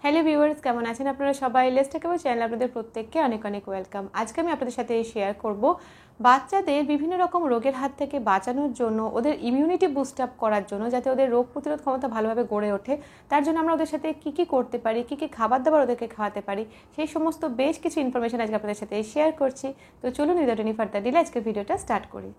Hello viewers, কেমন আছেন আপনারা সবাই? লেটস টক অ্যাবাউট চ্যানেল আপনাদের প্রত্যেককে অনেক অনেক ওয়েলকাম। আজকে আমি আপনাদের সাথে শেয়ার করব বাচ্চাদের বিভিন্ন রকম রোগের হাত থেকে বাঁচানোর জন্য, ওদের ইমিউনিটি বুস্ট আপ করার জন্য, যাতে ওদের রোগ প্রতিরোধ ক্ষমতা ভালোভাবে গড়ে ওঠে, তার জন্য আমরা ওদের সাথে কী করতে পারি, কী খাবার দাবার ওদেরকে খাওয়াতে পারি, সেই সমস্ত বেশ কিছু ইনফরমেশন আজকে আপনাদের সাথে শেয়ার করছি। তো চলুন উইদাউট এনি ফার্দার ডিলে আজকে ভিডিওটা স্টার্ট করি।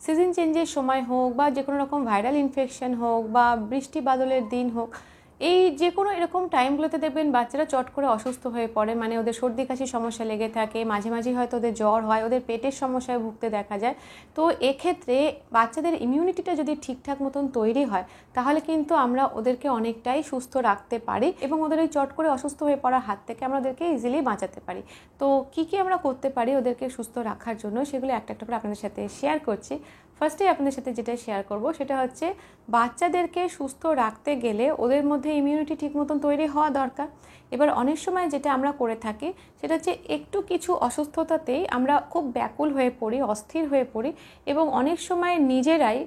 সিজন চেঞ্জের সময় হোক বা যে কোনো রকম ভাইরাল ইনফেকশন হোক বা বৃষ্টি বাদলের দিন হোক, এই যে কোনো এরকম টাইমগুলোতে দেখবেন বাচ্চারা চট করে অসুস্থ হয়ে পড়ে। মানে ওদের সর্দি কাশির সমস্যা লেগে থাকে, মাঝে মাঝে হয়তো ওদের জ্বর হয়, ওদের পেটের সমস্যায় ভুগতে দেখা যায়। তো এক্ষেত্রে বাচ্চাদের ইমিউনিটিটা যদি ঠিকঠাক মতন তৈরি হয়, তাহলে কিন্তু আমরা ওদেরকে অনেকটাই সুস্থ রাখতে পারি এবং ওদের ওই চট করে অসুস্থ হয়ে পড়ার হাত থেকে আমরা ওদেরকে ইজিলি বাঁচাতে পারি। তো কী আমরা করতে পারি ওদেরকে সুস্থ রাখার জন্য, সেগুলো একটা একটা করে আপনাদের সাথে শেয়ার করছি। ফার্স্টেই আপনাদের সাথে যেটা শেয়ার করব সেটা হচ্ছে, বাচ্চাদেরকে সুস্থ রাখতে গেলে ওদের মধ্যে ইমিউনিটি ঠিক মতন তৈরি হওয়া দরকার। এবার অনেক সময় যেটা আমরা করে থাকি সেটা হচ্ছে, একটু কিছু অসুস্থতাতেই আমরা খুব ব্যাকুল হয়ে পড়ি, অস্থির হয়ে পড়ি এবং অনেক সময় নিজেরাই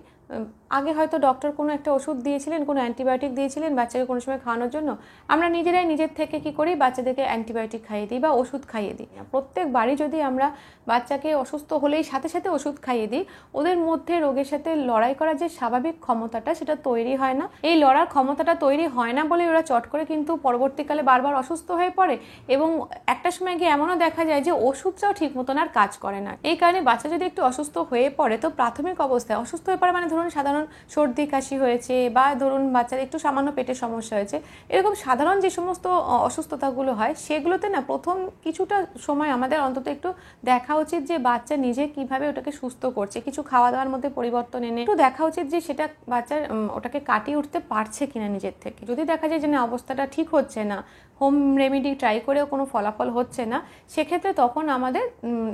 আগে হয়তো ডক্টর কোনো একটা ওষুধ দিয়েছিলেন, কোনো অ্যান্টিবায়োটিক দিয়েছিলেন বাচ্চাকে কোনো সময় খাওয়ানোর জন্য, আমরা নিজেরাই নিজের থেকে কী করি, বাচ্চাদেরকে অ্যান্টিবায়োটিক খাইয়ে দিই বা ওষুধ খাইয়ে দিই। প্রত্যেকবারই যদি আমরা বাচ্চাকে অসুস্থ হলেই সাথে সাথে ওষুধ খাইয়ে দিই, ওদের মধ্যে রোগের সাথে লড়াই করার যে স্বাভাবিক ক্ষমতাটা সেটা তৈরি হয় না। এই লড়ার ক্ষমতাটা তৈরি হয় না বলে ওরা চট করে কিন্তু পরবর্তীকালে বারবার অসুস্থ হয়ে পড়ে এবং একটা সময় গিয়ে এমনও দেখা যায় যে ওষুধটাও ঠিক মতন আর কাজ করে না। এই কারণে বাচ্চা যদি একটু অসুস্থ হয়ে পড়ে, তো প্রাথমিক অবস্থায় অসুস্থ হয়ে পড়ে মানে ধরুন সাধারণ সর্দি কাশি হয়েছে বা ধরুন বাচ্চার একটু সামান্য পেটের সমস্যা হয়েছে, এরকম সাধারণ যে সমস্ত অসুস্থতাগুলো হয় সেগুলোতে না প্রথম কিছুটা সময় আমাদের অন্তত একটু দেখা উচিত যে বাচ্চা নিজে কিভাবে ওটাকে সুস্থ করছে। কিছু খাওয়া দাওয়ার মধ্যে পরিবর্তন এনে একটু দেখা উচিত যে সেটা বাচ্চার ওটাকে কাটিয়ে উঠতে পারছে কিনা নিজের থেকে। যদি দেখা যায় যে না, অবস্থাটা ঠিক হচ্ছে না, হোম রেমেডি ট্রাই করেও কোনো ফলাফল হচ্ছে না, সেক্ষেত্রে তখন আমাদের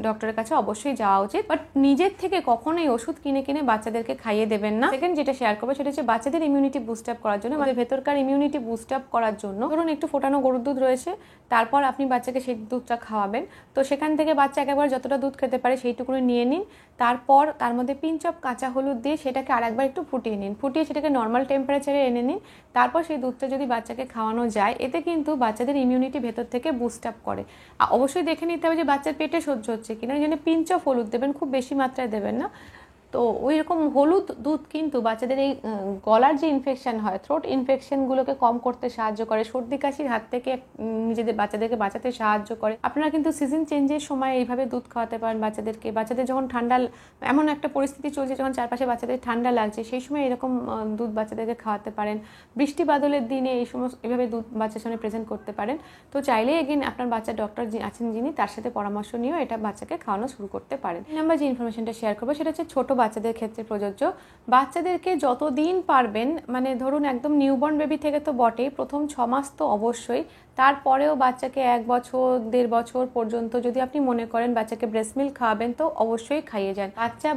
ডক্টরের কাছে অবশ্যই যাওয়া উচিত। বাট নিজের থেকে কখনোই ওষুধ কিনে কিনে বাচ্চাদেরকে খাইয়ে দেবেন না। সেকেন্ড যেটা শেয়ার করবো সেটা হচ্ছে, বাচ্চাদের ইমিউনিটি বুস্ট আপ করার জন্য, আমাদের ভেতরকার ইমিউনিটি বুস্ট আপ করার জন্য, ধরুন একটু ফোটানো গরুর দুধ রয়েছে, তারপর আপনি বাচ্চাকে সেই দুধটা খাওয়াবেন। তো সেখান থেকে বাচ্চা একেবারে যতটা দুধ খেতে পারে সেইটুকুনি নিয়ে নিন, তারপর তার মধ্যে পিঞ্চ অফ কাঁচা হলুদ দিয়ে সেটাকে আরেকবার একটু ফুটিয়ে নিন, ফুটিয়ে সেটাকে নর্মাল টেম্পারেচারে এনে নিন। তারপর সেই দুধটা যদি বাচ্চাকে খাওয়ানো যায়, এতে কিন্তু বাচ্চাদের ইমিউনিটি ভেতর থেকে বুস্ট আপ করে। অবশ্যই দেখে নিতে হবে যে বাচ্চার পেটে সহ্য হচ্ছে কিনা, এই জন্য পিঞ্চ অফ হলুদ দেবেন, খুব বেশি মাত্রায় দেবেন না। তো ওই রকম হলুদ দুধ কিন্তু বাচ্চাদের এই গলার যে ইনফেকশন হয়, থ্রোট ইনফেকশনগুলোকে কম করতে সাহায্য করে, সর্দি কাশির হাত থেকে নিজেদের বাচ্চাদেরকে বাঁচাতে সাহায্য করে। আপনারা কিন্তু সিজন চেঞ্জের সময় এইভাবে দুধ খাওয়াতে পারেন বাচ্চাদেরকে। বাচ্চাদের যখন ঠান্ডা, এমন একটা পরিস্থিতি চলছে যখন চারপাশে বাচ্চাদের ঠান্ডা লাগছে, সেই সময় এরকম দুধ বাচ্চাদেরকে খাওয়াতে পারেন। বৃষ্টি বাদলের দিনে এই সমস্ত এভাবে দুধ বাচ্চার সামনে প্রেজেন্ট করতে পারেন। তো চাইলে এগেন আপনার বাচ্চার ডক্টর আছেন যিনি, তার সাথে পরামর্শ নিয়েও এটা বাচ্চাকে খাওয়ানো শুরু করতে পারেন। নাম্বার যে ইনফরমেশনটা শেয়ার করবো সেটা হচ্ছে ছোট বাচ্চাদের ক্ষেত্রে প্রযোজ্য। বাচ্চাদেরকে যতদিন পারবেন, মানে ধরুন একদম নিউবর্ন বেবি থেকে তো বটেই, প্রথম 6 মাস তো অবশ্যই, তারপরেও বাচ্চাকে 1 বছর 1.5 বছর পর্যন্ত যদি আপনি মনে করেন বাচ্চাকে ব্রেস্ট মিল্ক খাওয়াবেন, তো অবশ্যই খাইয়ে যান।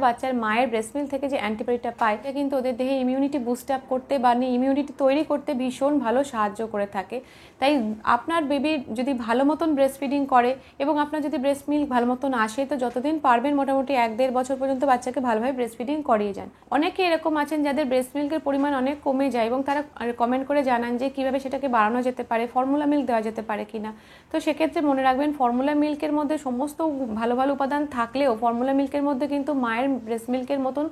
বাচ্চার মায়ের ব্রেস্ট মিল্ক থেকে যে অ্যান্টিবডিটা পায়, এটা কিন্তু ওদের দেহে ইমিউনিটি বুস্ট আপ করতে বা ইমিউনিটি তৈরি করতে ভীষণ ভালো সাহায্য করে থাকে। তাই আপনার বেবি যদি ভালো মতন ব্রেস্ট ফিডিং করে এবং আপনার যদি ব্রেস্ট মিল্ক ভালো মতন আসে, তো যতদিন পারবেন মোটামুটি 1-1.5 বছর পর্যন্ত বাচ্চাকে ভালোভাবে ব্রেস্ট ফিডিং করিয়ে যান। অনেকে এরকম আছেন যাদের ব্রেস্ট মিল্কের পরিমাণ অনেক কমে যায় এবং তারা কমেন্ট করে জানান যে কীভাবে সেটাকে বাড়ানো যেতে পারে, ফর্মুলা মিল্ক দেওয়া যেতে পারে কিনা। তো সেক্ষেত্রে মনে রাখবেন, ফর্মুলা মিল্কের মধ্যে সমস্ত ভালো ভালো উপাদান থাকলেও ফর্মুলা মিল্কের মধ্যে কিন্তু মায়ের ব্রেস্ট মিল্কের মতন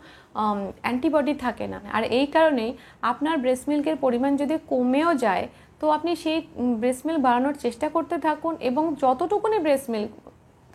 অ্যান্টিবডি থাকে না। আর এই কারণেই আপনার ব্রেস্ট মিল্কের পরিমাণ যদি কমেও যায়, তো আপনি সেই ব্রেস্ট মিল্ক বাড়ানোর চেষ্টা করতে থাকুন এবং যতটুকুনি ব্রেস্ট মিল্ক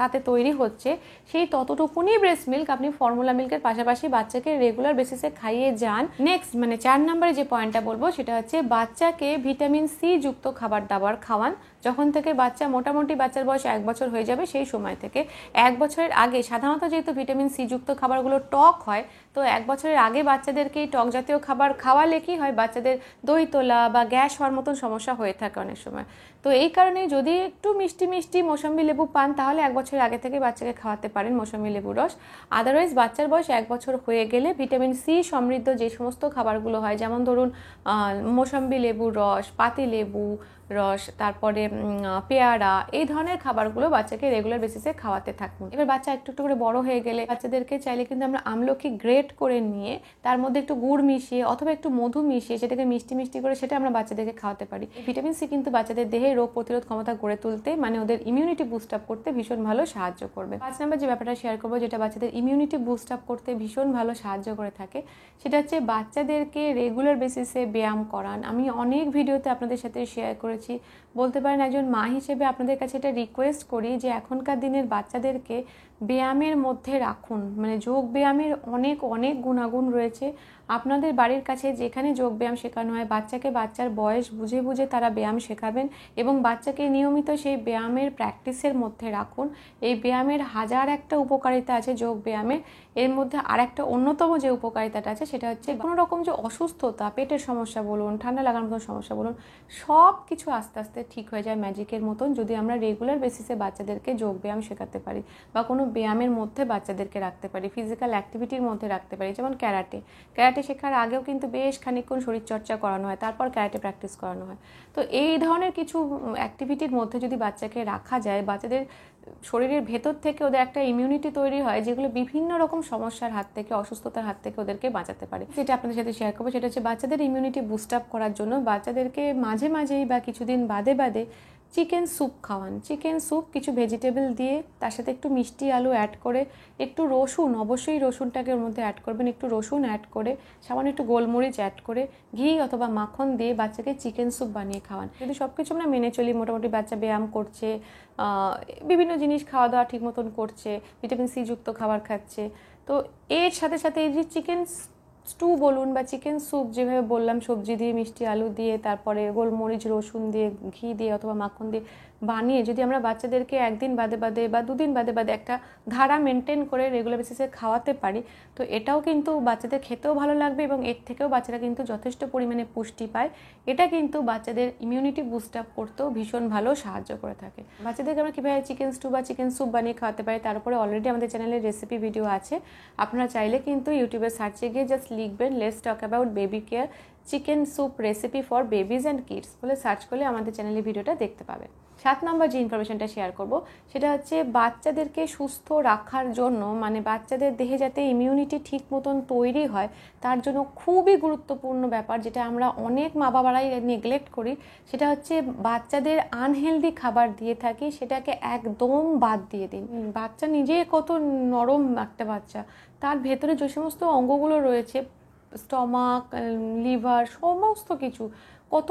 তাতে তৈরি হচ্ছে, সেই ততটুকুনি ব্রেস্ট মিল্ক আপনি ফর্মুলা মিল্কের পাশাপাশি বাচ্চাকে রেগুলার বেসিসে খাইয়ে যান। নেক্সট, মানে 4 নম্বরে যে পয়েন্টটা বলবো সেটা হচ্ছে, বাচ্চাকে ভিটামিন সি যুক্ত খাবার দাবার খাওয়ান। যখন থেকে বাচ্চা মোটামুটি বাচ্চার বয়স 1 বছর হয়ে যাবে, সেই সময় থেকে 1 বছরের আগে সাধারণত যেহেতু ভিটামিন সি যুক্ত খাবারগুলো টক হয়, তো 1 বছরের আগে বাচ্চাদেরকে এই টক জাতীয় খাবার খাওয়ালে কি হয়, বাচ্চাদের দই তোলা বা গ্যাস হওয়ার মতন সমস্যা হয়ে থাকে অনেক সময়। তো এই কারণে যদি একটু মিষ্টি মিষ্টি মৌসুমি লেবু পান, তাহলে 1 বছরের আগে থেকে বাচ্চাকে খাওয়াতে পারেন মৌসুমি লেবু রস। আদারওয়াইজ বাচ্চার বয়স 1 বছর হয়ে গেলে ভিটামিন সি সমৃদ্ধ যে সমস্ত খাবারগুলো হয়, যেমন ধরুন মৌসুমি লেবুর রস, পাতি লেবু, রস, তারপরে পেয়ারা, এই ধরনের খাবারগুলো বাচ্চাকে রেগুলার বেসিসে খাওয়াতে থাকুন। এবার বাচ্চা একটু একটু করে বড় হয়ে গেলে বাচ্চাদেরকে চাইলে কিন্তু আমরা আমলকি গ্রেট করে নিয়ে তার মধ্যে একটু গুড় মিশিয়ে অথবা একটু মধু মিশিয়ে সেটাকে মিষ্টি মিষ্টি করে সেটা আমরা বাচ্চাদেরকে খাওয়াতে পারি। ভিটামিন সি কিন্তু বাচ্চাদের দেহে রোগ প্রতিরোধ ক্ষমতা গড়ে তুলতে, মানে ওদের ইমিউনিটি বুস্ট আপ করতে ভীষণ ভালো সাহায্য করবে। 5 নম্বর যে ব্যাপারটা শেয়ার করবো, যেটা বাচ্চাদের ইমিউনিটি বুস্ট আপ করতে ভীষণ ভালো সাহায্য করে থাকে, সেটা হচ্ছে বাচ্চাদেরকে রেগুলার বেসিসে ব্যায়াম করান। আমি অনেক ভিডিওতে আপনাদের সাথে শেয়ার করেছি, বলতে পারেন একজন মা হিসেবে আপনাদের কাছে এটা রিকোয়েস্ট করি যে এখনকার দিনের বাচ্চাদেরকে ব্যায়ামের মধ্যে রাখুন। মানে যোগ ব্যায়ামের অনেক অনেক গুণাগুণ রয়েছে। আপনাদের বাড়ির কাছে যেখানে যোগ ব্যায়াম শেখানো হয়, বাচ্চাকে বাচ্চার বয়স বুঝে বুঝে তারা ব্যায়াম শেখাবেন এবং বাচ্চাকে নিয়মিত সেই ব্যায়ামের প্র্যাকটিসের মধ্যে রাখুন। এই ব্যায়ামের হাজার একটা উপকারিতা আছে যোগ ব্যায়ামের। এর মধ্যে আর একটা অন্যতম যে উপকারিতাটা আছে সেটা হচ্ছে কোনো রকম যে অসুস্থতা, পেটের সমস্যা বলুন, ঠান্ডা লাগার মতন সমস্যা বলুন, সব কিছু আস্তে আস্তে ঠিক হয়ে যায় ম্যাজিকের মতন যদি আমরা রেগুলার বেসিসে বাচ্চাদেরকে যোগ ব্যায়াম শেখাতে পারি বা কোনো ব্যায়ামের মধ্যে বাচ্চাদেরকে রাখতে পারি, ফিজিক্যাল অ্যাক্টিভিটির মধ্যে রাখতে পারি। যেমন ক্যারাটে শেখার আগেও কিন্তু বেশ খানিকক্ষণ শরীরচর্চা করানো হয়, তারপর ক্যারাটে প্র্যাকটিস করানো হয়। তো এই ধরনের কিছু অ্যাক্টিভিটির মধ্যে যদি বাচ্চাকে রাখা যায়, বাচ্চাদের শরীরের ভেতর থেকে ওদের একটা ইমিউনিটি তৈরি হয় যেগুলো বিভিন্ন রকম সমস্যার হাত থেকে, অসুস্থতার হাত থেকে ওদেরকে বাঁচাতে পারে। যেটা আপনাদের সাথে শেয়ার করবো সেটা হচ্ছে বাচ্চাদের ইমিউনিটি বুস্ট আপ করার জন্য বাচ্চাদেরকে মাঝে মাঝেই বা কিছুদিন বাদে বাদে চিকেন স্যুপ খাওয়ান। চিকেন স্যুপ কিছু ভেজিটেবল দিয়ে তার সাথে একটু মিষ্টি আলু অ্যাড করে, একটু রসুন, অবশ্যই রসুনটাকে ওর মধ্যে অ্যাড করবেন, একটু রসুন অ্যাড করে, সামান্য একটু গোলমরিচ অ্যাড করে, ঘি অথবা মাখন দিয়ে বাচ্চাকে চিকেন স্যুপ বানিয়ে খাওয়ান। যদি সব কিছু আমরা মেনে চলি, মোটামুটি বাচ্চা ব্যায়াম করছে, বিভিন্ন জিনিস খাওয়া দাওয়া ঠিক মতন করছে, ভিটামিন সি যুক্ত খাবার খাচ্ছে, তো এর সাথে সাথে এই যে চিকেন স্টু বলুন বা চিকেন স্যুপ যেভাবে বললাম, সবজি দিয়ে, মিষ্টি আলু দিয়ে, তারপরে গোলমরিচ, রসুন দিয়ে, ঘি দিয়ে অথবা মাখন দিয়ে বানিয়ে যদি আমরা বাচ্চাদেরকে একদিন বাদে বাদে বা দুদিন বাদে বাদে একটা ধারা মেনটেন করে রেগুলার বেসিসে খাওয়াতে পারি, তো এটাও কিন্তু বাচ্চাদের খেতেও ভালো লাগবে এবং এর থেকেও বাচ্চারা কিন্তু যথেষ্ট পরিমাণে পুষ্টি পায়। এটা কিন্তু বাচ্চাদের ইমিউনিটি বুস্ট আপ করতেও ভীষণ ভালো সাহায্য করে থাকে। বাচ্চাদেরকে আমরা কীভাবে চিকেন স্টু বা চিকেন স্যুপ বানিয়ে খাওয়াতে পারি তার উপরে অলরেডি আমাদের চ্যানেলে রেসিপি ভিডিও আছে। আপনারা চাইলে কিন্তু ইউটিউবে সার্চে গিয়ে জাস্ট লিখবেন let's talk about baby care chicken soup recipe for babies and kids বলে সার্চ করলে আমাদের চ্যানেলের ভিডিওটা দেখতে পাবে। 7 নম্বর যে ইনফরমেশনটা শেয়ার করব সেটা হচ্ছে বাচ্চাদেরকে সুস্থ রাখার জন্য, মানে বাচ্চাদের দেহে যাতে ইমিউনিটি ঠিক মতন তৈরি হয় তার জন্য খুবই গুরুত্বপূর্ণ ব্যাপার, যেটা আমরা অনেক মা বাবারাই নেগলেক্ট করি, সেটা হচ্ছে বাচ্চাদের আনহেলদি খাবার দিয়ে থাকি, সেটাকে একদম বাদ দিয়ে দিন। বাচ্চা নিজে কত নরম একটা বাচ্চা, তার ভেতরে যে সমস্ত অঙ্গগুলো রয়েছে, স্টমাক, লিভার, সমস্ত কিছু কত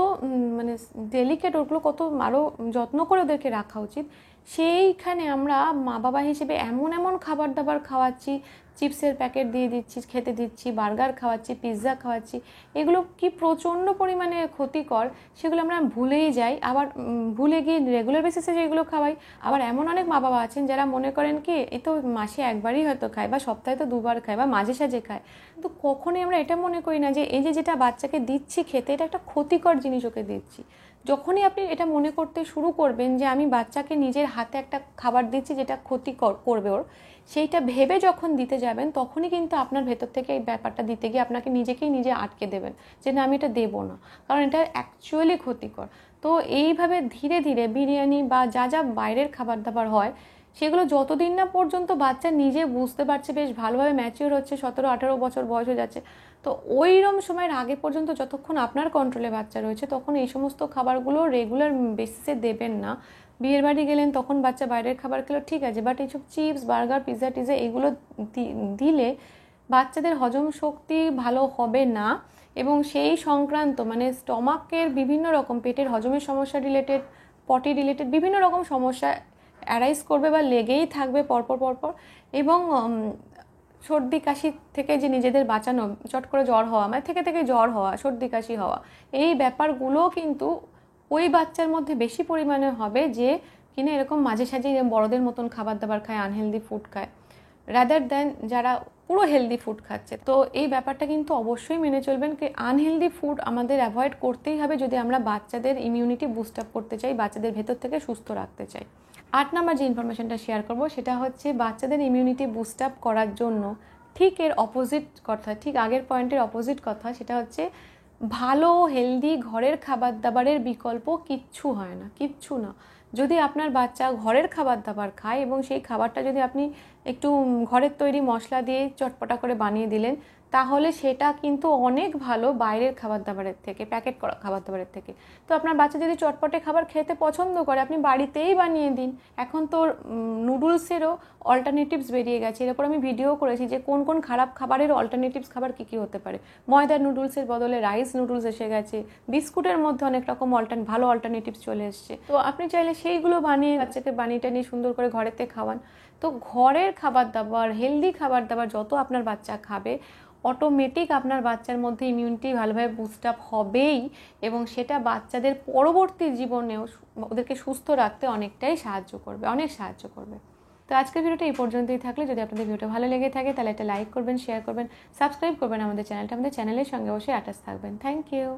মানে ডেলিকেট, ওগুলো কত আরও যত্ন করে ওদেরকে রাখা উচিত। সেইখানে আমরা মা বাবা হিসেবে এমন এমন খাবার দাবার খাওয়াচ্ছি, চিপসের প্যাকেট দিয়ে দিচ্ছি, খেতে দিচ্ছি, বার্গার খাওয়াচ্ছি, পিৎজা খাওয়াচ্ছি, এগুলো কি প্রচণ্ড পরিমাণে ক্ষতিকর, সেগুলো আমরা ভুলেই যাই। আবার ভুলে গিয়ে রেগুলার বেসিসে যেগুলো খাওয়াই, আবার এমন অনেক মা বাবা আছেন যারা মনে করেন কি এই তো মাসে একবারই হয়তো খায় বা সপ্তাহে তো 2 বার খায় বা মাঝে সাঝে খায়, কিন্তু কখনোই আমরা এটা মনে করি না যে এই যে যেটা বাচ্চাকে দিচ্ছি খেতে, এটা একটা ক্ষতিকর জিনিস ওকে দিচ্ছি। যখনই আপনি এটা মনে করতে শুরু করবেন যে আমি বাচ্চাকে নিজের হাতে একটা খাবার দিচ্ছি যেটা ক্ষতিকর করবে ওর, সেইটা ভেবে যখন দিতে যাবেন তখনই কিন্তু আপনার ভেতর থেকে এই ব্যাপারটা দিতে গিয়ে আপনাকে নিজেকেই নিজে আটকে দেবেন যে না, আমি এটা দেবো না, কারণ এটা অ্যাকচুয়ালি ক্ষতিকর। তো এইভাবে ধীরে ধীরে বিরিয়ানি বা যা যা বাইরের খাবার দাবার হয় সেগুলো যতদিন না পর্যন্ত বাচ্চা নিজে বুঝতে পারছে, বেশ ভালোভাবে ম্যাচিওর হচ্ছে, 17-18 বছর বয়স হয়ে যাচ্ছে, তো ওইরকম সময়ের আগে পর্যন্ত যতক্ষণ আপনার কন্ট্রোলে বাচ্চা রয়েছে তখন এই সমস্ত খাবারগুলো রেগুলার বেসিসে দেবেন না। বিয়ের বাড়ি গেলেন তখন বাচ্চা বাইরের খাবার খেলো, ঠিক আছে, বাট এইসব চিপস, বার্গার, পিৎজা টিজা এগুলো দিলে বাচ্চাদের হজম শক্তি ভালো হবে না এবং সেই সংক্রান্ত মানে স্টমাকের বিভিন্ন রকম, পেটের হজমের সমস্যা রিলেটেড, পটি রিলেটেড বিভিন্ন রকম সমস্যা অ্যারাইজ করবে বা লেগেই থাকবে পরপর এবং সর্দি কাশি থেকে যে নিজেদের বাঁচানো, চট করে জ্বর হওয়া, মানে থেকে জ্বর হওয়া, সর্দি কাশি হওয়া, এই ব্যাপারগুলো কিন্তু ওই বাচ্চার মধ্যে বেশি পরিমাণে হবে যে কিনা এরকম মাঝে সাঝে বড়দের মতন খাবার দাবার খায়, আনহেলদি ফুড খায়, রাদার দ্যান যারা পুরো হেলদি ফুড খাচ্ছে। তো এই ব্যাপারটা কিন্তু অবশ্যই মেনে চলবেন কি আনহেলদি ফুড আমাদের অ্যাভয়েড করতেই হবে যদি আমরা বাচ্চাদের ইমিউনিটি বুস্ট আপ করতে চাই, বাচ্চাদের ভেতর থেকে সুস্থ রাখতে চাই। 8 নম্বর যে ইনফরমেশনটা শেয়ার করব সেটা হচ্ছে বাচ্চাদের ইমিউনিটি বুস্ট আপ করার জন্য ঠিক এর অপোজিট কথা, ঠিক আগের পয়েন্টের অপোজিট কথা, সেটা হচ্ছে ভালো হেলদি ঘরের খাবার দাবারের বিকল্প কিচ্ছু হয় না, কিচ্ছু না। যদি আপনার বাচ্চা ঘরের খাবার দাবার খায় এবং সেই খাবারটা যদি আপনি একটু ঘরের তৈরি মশলা দিয়ে চটপটা করে বানিয়ে দিলেন, তাহলে সেটা কিন্তু অনেক ভালো বাইরের খাবার দাবারের থেকে, প্যাকেট করা খাবার দাবারের থেকে। তো আপনার বাচ্চা যদি চটপটে খাবার খেতে পছন্দ করে, আপনি বাড়িতেই বানিয়ে দিন। এখন তো নুডলসেরও অল্টারনেটিভস বেরিয়ে গেছে, এর উপর আমি ভিডিও করেছি যে কোন কোন খারাপ খাবারের অল্টারনেটিভস খাবার কী কী হতে পারে। ময়দার নুডলসের বদলে রাইস নুডলস এসে গেছে, বিস্কুটের মধ্যে অনেক রকম ভালো অল্টারনেটিভস চলে এসছে। তো আপনি চাইলে সেইগুলো বানিয়ে বাচ্চাকে বানিয়ে টানিয়ে সুন্দর করে ঘরেতে খাওয়ান। তো ঘরের খাবার দাবার, হেলদি খাবার দাবার যত আপনার বাচ্চা খাবে, অটোমেটিক আপনার বাচ্চার মধ্যে ইমিউনিটি ভালোভাবে বুস্ট আপ হবেই, এবং সেটা বাচ্চাদের পরবর্তী জীবনেও ওদেরকে সুস্থ রাখতে অনেকটাই সাহায্য করবে, অনেক সাহায্য করবে। তো আজকের ভিডিওটা এই পর্যন্তই থাকলে, যদি আপনাদের ভিডিওটা ভালো লেগে থাকে তাহলে একটা লাইক করবেন, শেয়ার করবেন, সাবস্ক্রাইব করবেন আমাদের চ্যানেলটা, আমাদের চ্যানেলের সঙ্গে অবশ্যই অ্যাটাচ থাকবেন। Thank you.